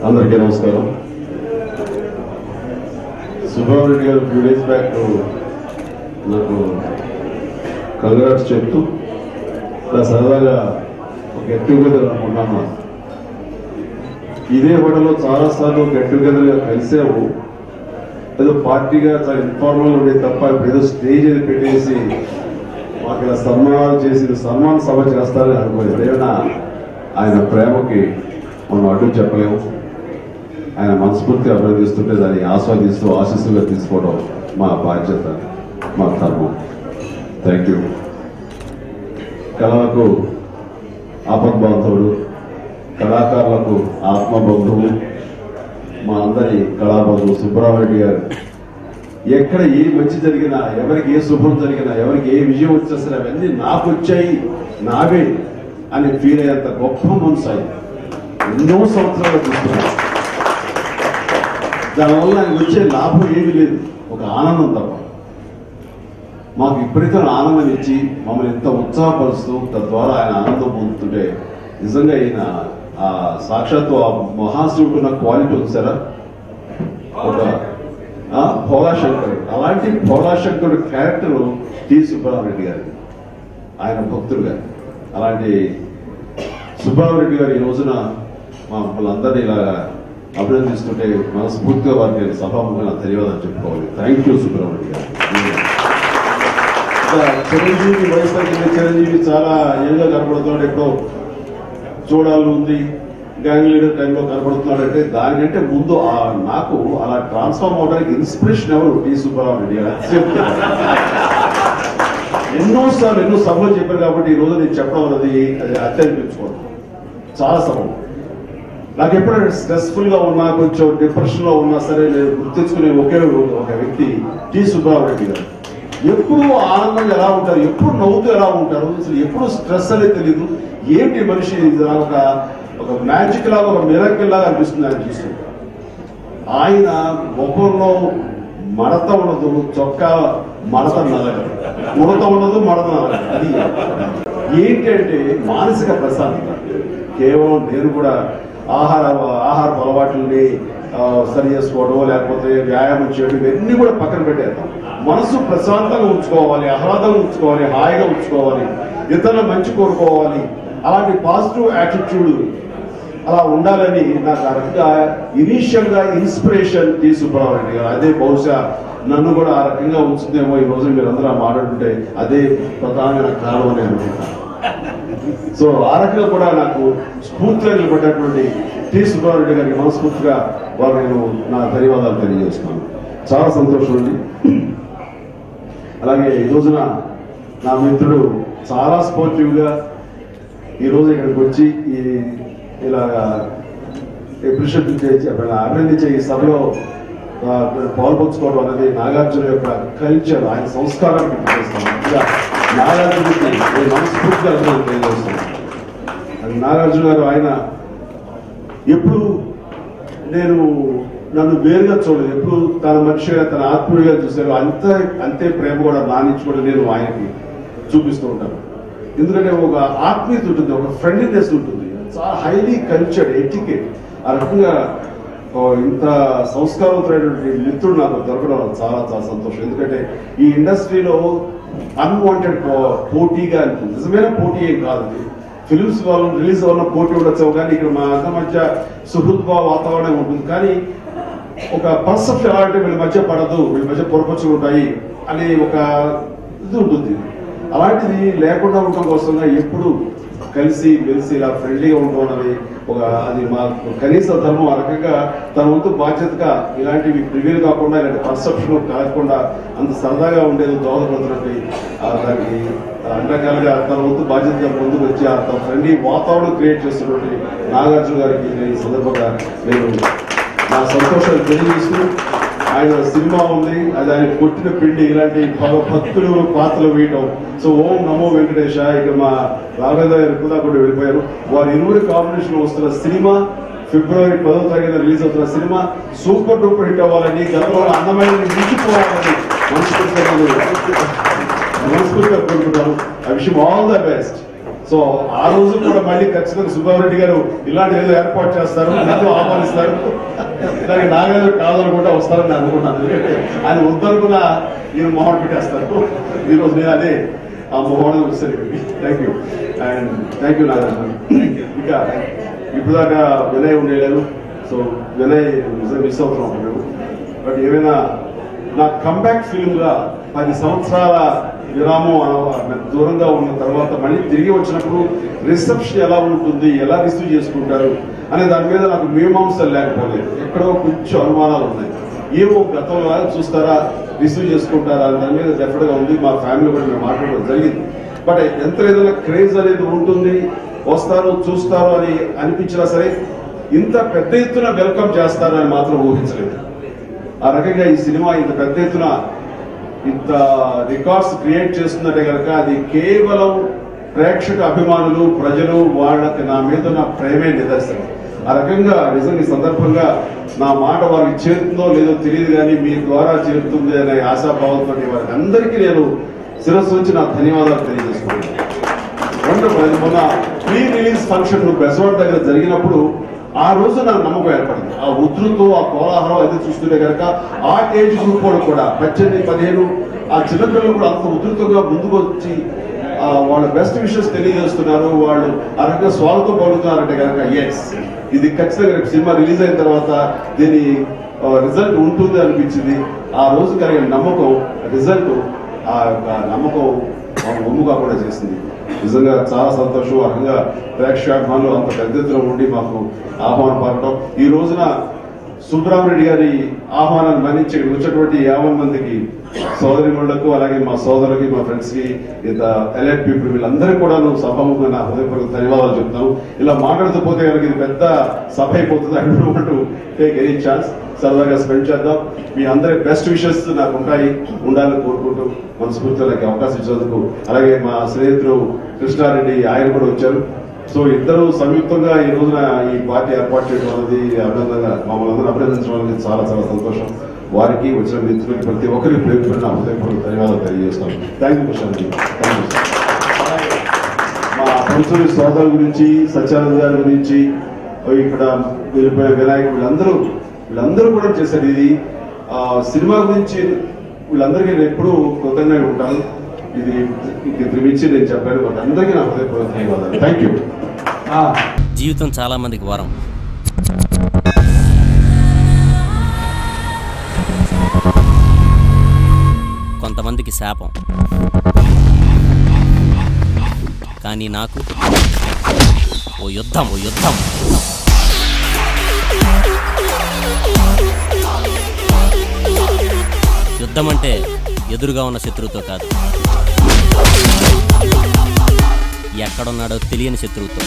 అందరికీ నమస్కారం. సుబ్రహ్మణ్యం గారు ఫ్యూ డేస్ బ్యాక్ నాకు కంగ్రాట్స్ చెప్తూ సరదాగా ఒక గెట్ టుగెదర్ అనుకున్నాను. ఇదే హోటల్లో చాలాసార్లు గెట్ టుగెదర్గా కలిసాము. ఏదో పార్టీగా చాలా ఇన్ఫార్మల్ ఉండేది తప్ప ఏదో స్టేజ్ అది పెట్టేసి మాకు ఇలా సన్మానాలు చేసి సన్మాన సభ చేస్తారని అనుకోలేదు. ఏమైనా ఆయన ప్రేమకి మనం అడ్డు చెప్పలేము. ఆయన మనస్ఫూర్తిగా అభినందిస్తుంటే దాన్ని ఆస్వాదిస్తూ ఆశీస్సుగా తీసుకోవడం మా బాధ్యత, మా ధర్మం. Thank you. కళలకు ఆపద్బాంధవుడు, కళాకారులకు ఆత్మబంధువు, మా అందరి కళాబంధువు సుబ్రహ్మణ్యం గారు ఎక్కడ ఏ మంచి జరిగినా, ఎవరికి ఏ శుభం జరిగినా, ఎవరికి ఏ విజయం వచ్చేసినా అవన్నీ నాకు వచ్చాయి, నావే అని ఫీల్ అయ్యేంత గొప్ప మనసు ఆయన ఎన్నో సంవత్సరాలు చూస్తున్నాను. దానివల్ల ఆయన వచ్చే లాభం ఏమీ లేదు, ఒక ఆనందం తప్ప. మాకు విపరీతమైన ఆనందం ఇచ్చి మమ్మల్ని ఎంత ఉత్సాహపరుస్తూ తద్వారా ఆయన ఆనందం పొందుతుంటే నిజంగా ఆయన ఆ సాక్షాత్తు ఆ మహాశివుడు ఉన్న క్వాలిటీ వచ్చారా, ఒక భోళాశంకరుడు. అలాంటి భోళాశంకరుడు క్యారెక్టర్ టి సుబ్రహ్మణ్యం గారికి, ఆయన భక్తులు గారు. అలాంటి సుబ్రహ్మణ్యం గారు ఈ రోజున మమ్మల్ని అందరినీ ఇలాగా అభినందిస్తుంటే మనస్ఫూర్తిగా వారికి నేను సభాముఖంగా ధన్యవాదాలు చెప్పుకోవాలి. థ్యాంక్ యూ సుబ్రహ్మణ్యం గారు. చిరంజీవి వయసు తగ్గిన చిరంజీవి చాలా యంగ్గా కనపడుతున్నాడు, ఎప్పుడో చూడాలని ఉంది, గ్యాంగ్ లీడర్ టైంలో కనపడుతున్నాడంటే దానికంటే ముందు నాకు అలా ట్రాన్స్ఫార్మ్ అవడానికి ఇన్స్పిరేషన్ ఎవరు? టి సుబ్రహ్మణ్యం గారు. ఎన్నోసార్లు ఎన్నో సభలు చెప్పారు కాబట్టి ఈ రోజు నేను చెప్పడం అన్నది అది అత్యనిపించుకోవడం చాలా సభలు. నాకు ఎప్పుడైనా స్ట్రెస్ఫుల్ గా ఉన్నా, కొంచెం డిప్రెషన్ లో ఉన్నా సరే నేను గుర్తించుకునే ఒకే ఒక వ్యక్తి టి సుబ్రహ్మణ్యం గారు. ఎప్పుడు ఆనందంగా ఎలా ఉంటారు, ఎప్పుడు నవ్వుతూ ఎలా ఉంటారు, అసలు ఎప్పుడు స్ట్రెస్ అనేది తెలియదు. ఏంటి మనిషి ఒక మ్యాజిక్ లాగా, ఒక మిరకిల్ లాగా అనిపిస్తుంది ఆయన చూస్తుంటే. ఆయన ముఖంలో మడత ఉండదు, చొక్కా మడత నలగదు, ముడత ఉండదు, మడత నలగదు. అది ఏంటంటే మానసిక ప్రశాంతత. కేవలం నేను కూడా ఆహారపు అలవాట్లని సరి చేసుకోవడం, లేకపోతే వ్యాయామం చేయడం, ఇవన్నీ కూడా పక్కన పెట్టేద్దాం. మనసు ప్రశాంతంగా ఉంచుకోవాలి, ఆహ్లాదంగా ఉంచుకోవాలి, హాయిగా ఉంచుకోవాలి, ఇతరుల మంచి కోరుకోవాలి. అలాంటి పాజిటివ్ యాటిట్యూడ్ అలా ఉండాలని నాకు ఆ రకంగా ఇనీషియల్ గా ఇన్స్పిరేషన్ టి సుబ్రహ్మణ్యం గారు. అదే బహుశా నన్ను కూడా ఆ రకంగా ఉంచుతుందేమో. ఈ రోజు మీరందరూ మాట్లాడుతుంటే అదే ప్రధానమైన కారణం అని అనుకుంటాను. సో ఆ రకంగా కూడా నాకు స్ఫూర్తిగా నిలబడ్డటువంటి టి సుబ్రహ్మణ్యం గారికి మనస్ఫూర్తిగా వారు నేను నా ధన్యవాదాలు తెలియజేస్తున్నాను. చాలా సంతోషం అండి. అలాగే ఈ రోజున నా మిత్రుడు చాలా స్పోర్టివ్ గా ఈ రోజు ఇక్కడికి వచ్చి ఇలాగా అప్రిషియేట్ చేసి అభినందించే ఈ సభలో పాల్పంచుకోవడం అనేది నాగార్జున యొక్క కల్చర్, ఆయన సంస్కారానికి చేస్తాను. నాగార్జునకి నేను మనస్ఫూర్తిగా అభినందన తెలియజేస్తాను. నాగార్జున గారు ఆయన ఎప్పుడు నన్ను వేరుగా చూడలేదు, ఎప్పుడు తన మనిషిగా, తన ఆత్మీయుడిగా చూశారు. అంతే ప్రేమ కూడా నానించి కూడా నేను ఆయనకి చూపిస్తూ ఉంటాను. ఎందుకంటే ఒక ఆత్మీయత ఉంటుంది, ఒక ఫ్రెండ్లీనెస్ ఉంటుంది, చాలా హైలీ కల్చర్డ్ ఎటికెట్. ఆ రకంగా ఇంత సంస్కారవంతమైనటువంటి మిత్రుడు నాకు దొరకడం చాలా చాలా సంతోషం. ఎందుకంటే ఈ ఇండస్ట్రీలో అన్వాంటెడ్ పోటీగా అనిపిస్తుంది. నిజమైన పోటీ ఏం కాదు. ఫిలిమ్స్ వాళ్ళు రిలీజ్ అవ్వడం పోటీ ఉండొచ్చు, కానీ ఇక్కడ మా అందరి మధ్య సుహృద్భావ వాతావరణం ఉంటుంది. కానీ ఒక పర్సెప్షన్ ఎలా అంటే వీళ్ళ మధ్య పడదు, వీళ్ళ మధ్య పొరపచ్చులు ఉంటాయి అనే ఒక ఇది ఉంటుంది. అలాంటిది లేకుండా ఉండటం కోసంగా ఎప్పుడు కలిసి మెలిసి ఇలా ఫ్రెండ్లీగా ఉండడం అనేది అది మా కనీస ధర్మం. ఆ రకంగా తన వంతు బాధ్యతగా ఇలాంటివి ప్రివీల్ కాకుండా, ఇలాంటి పర్సెప్షన్ కలగకుండా అంత సరదాగా ఉండేది దోహదపడుతున్నట్టు దానికి అన్ని రకాలుగా తన వంతు బాధ్యతగా ముందుకు వచ్చి తన ఫ్రెండ్లీ వాతావరణం క్రియేట్ చేస్తున్నటువంటి నాగార్జున గారికి ఈ సందర్భంగా నేను నా సంతోషాలు తెలియజేస్తూ, ఆయన సినిమా ఉంది, అది ఆయన కొట్టిన పిండి, ఇలాంటి భక్తులు పాత్రలు వేయటం. సో ఓం నమో వెంకటేశ. ఇక మా రాఘవేంద్ర గారు కూడా వెళ్ళిపోయారు. వారి ఇరువురి కాంబినేషన్ వస్తున్న సినిమా ఫిబ్రవరి 10వ తారీఖున రిలీజ్ అవుతున్న సినిమా సూపర్ డూపర్ హిట్ అవ్వాలని, గతంలో అందమైన మించిపోవాలని మనస్ఫూర్తిగా కోరుకుంటాను. I wish you all the best. So ఆ రోజు కూడా మళ్ళీ ఖచ్చితంగా సుబ్బారెడ్డి గారు ఇలాంటి ఏదో ఏర్పాటు చేస్తారు, ఎంతో ఆహ్వానిస్తారు. ఇలాగే నాగేంద్ర కాదనుకుంటా వస్తారని అనుకున్నాను. ఆయన వద్దనుకున్న ఈయన మొహం పెట్టేస్తారు. ఈరోజు నేను అదే ఆ మొహం వస్తాను. Thank you and thank you Nagendra. ఇంకా ఇప్పుడు దాకా వినయ్ ఉండేలేదు. సో వినయ్ మిస్ అవుతున్నాం మేము. బట్ ఏమైనా నా కంబ్యాక్ ఫిల్మ్ గా 10 సంవత్సరాల విరామం దూరంగా ఉన్న తర్వాత మళ్ళీ తిరిగి వచ్చినప్పుడు రిసెప్షన్ ఎలా ఉంటుంది, ఎలా రిసీవ్ చేసుకుంటారు అనే దాని మీద నాకు మీమాంసలు లేకపోలేదు. ఎక్కడో కొంచెం అనుమానాలు ఉన్నాయి. ఏమో గతంలో చూస్తారా, రిసీవ్ చేసుకుంటారా అనే దాని మీద డెఫినెట్ గా ఉంది. మా ఫ్యామిలీ కూడా మేము మాట్లాడడం జరిగింది. బట్ ఎంత ఏదైనా క్రేజ్ అనేది ఉంటుంది, వస్తారు చూస్తారు అని అనిపించినా సరే ఇంత పెద్ద ఎత్తున వెల్కమ్ చేస్తారని మాత్రం ఊహించలేదు. ఆ రకంగా ఈ సినిమా ఇంత పెద్ద ఎత్తున ఇంత రికార్డ్స్ క్రియేట్ చేస్తుందంటే కనుక అది కేవలం ప్రేక్షక అభిమానులు, ప్రజలు, వాళ్ళకి నా మీద నా ప్రేమే నిదర్శనం. ఆ రకంగా నిజంగా ఈ సందర్భంగా నా మాట వారికి చేరుతుందో లేదో తెలియదు, కానీ మీ ద్వారా చేరుతుంది అనే ఆశాభావంతో వారికి అందరికీ నేను శిరస్సు నుంచి నా ధన్యవాదాలు తెలియజేసుకున్నాను. మొన్న ప్రీ రిలీజ్ ఫంక్షన్ బెజవాడ దగ్గర జరిగినప్పుడు ఆ రోజు నాకు నమ్మకం ఏర్పడింది. ఆ ఉధృతం, ఆ కోలాహలం అది చూస్తుంటే కనుక ఆ ఏజ్ గ్రూప్ వాళ్ళు కూడా 18, 15 ఆ చిన్నపిల్లలు కూడా అంత ఉధృతంగా ముందుకు వచ్చి వాళ్ళ బెస్ట్ విషెస్ తెలియజేస్తున్నారు. వాళ్ళు ఆ రకంగా స్వాగతం పలుకుతున్నారంటే కనుక ఎస్, ఇది ఖచ్చితంగా రేపు సినిమా రిలీజ్ అయిన తర్వాత దీని రిజల్ట్ ఉంటుంది అనిపించింది. ఆ రోజు కలిగిన నమ్మకం, రిజల్ట్ ఆ నమ్మకం ఒమ్ము కాకుండా చేసింది. నిజంగా చాలా సంతోషం. ఆ రకంగా ప్రేక్షకాభిమానులు అంత పెద్ద ఎత్తున ఉండి మాకు ఆహ్వానం పలకడం, ఈ రోజున సుబ్రహ్మరెడ్డి గారి ఆహ్వానాన్ని మన్నించి వచ్చినటువంటి 50 మందికి సోదరిమణులకు, అలాగే మా సోదరులకి, మా ఫ్రెండ్స్ కి, ఇంత ఎలైట్ పీపుల్ వీళ్ళందరికీ కూడా హృదయపూర్వక నా హృదయపూర్వక ధన్యవాదాలు చెప్తాను. ఇలా మాట్లాడుతూ పోతే కనుక ఇది పెద్ద సభ అయిపోతుంది. I don't want to take any chance. సరదాగా స్పెండ్ చేద్దాం. మీ అందరి బెస్ట్ విషెస్ నాకు ఉండాలని కోరుకుంటూ మనస్ఫూర్తిగా నాకు అవకాశం ఇచ్చినందుకు, అలాగే మా స్నేహితులు కృష్ణారెడ్డి ఆయన కూడా వచ్చారు. సో ఇద్దరు సంయుక్తంగా ఈ రోజున ఈ పార్టీ ఏర్పాటు చేయడం అనేది అభినందనగా మమ్మల్ని అందరూ అభినందించడం అనేది చాలా చాలా సంతోషం. వారికి వచ్చిన మిత్రులకి ప్రతి ఒక్కరికి ప్రేమ నా హృదయపూర్వక ధన్యవాదాలు తెలియజేస్తాను. Thank you Krishna Reddy. Thank you. మా పంచుని సోదరుల గురించి, సత్యానంద గారి గురించి, ఇక్కడ వెళ్ళిపోయిన వినాయక్ వీళ్ళందరూ కూడా చేశారు. ఇది సినిమా గురించి వీళ్ళందరికీ నేను ఎప్పుడూ కృతజ్ఞంగా ఉంటాను. ఇది ఇంక మించి నేను చెప్పాను. అందరికీ నా హృదయపూర్వక ధన్యవాదాలు. Thank you. జీవితం చాలా మందికి వరం, కొంతమందికి శాపం. కానీ నాకు ఓ యుద్ధం. యుద్ధం అంటే ఎదురుగా ఉన్న శత్రువుతో కాదు, ఎక్కడున్నాడో తెలియని శత్రువుతో.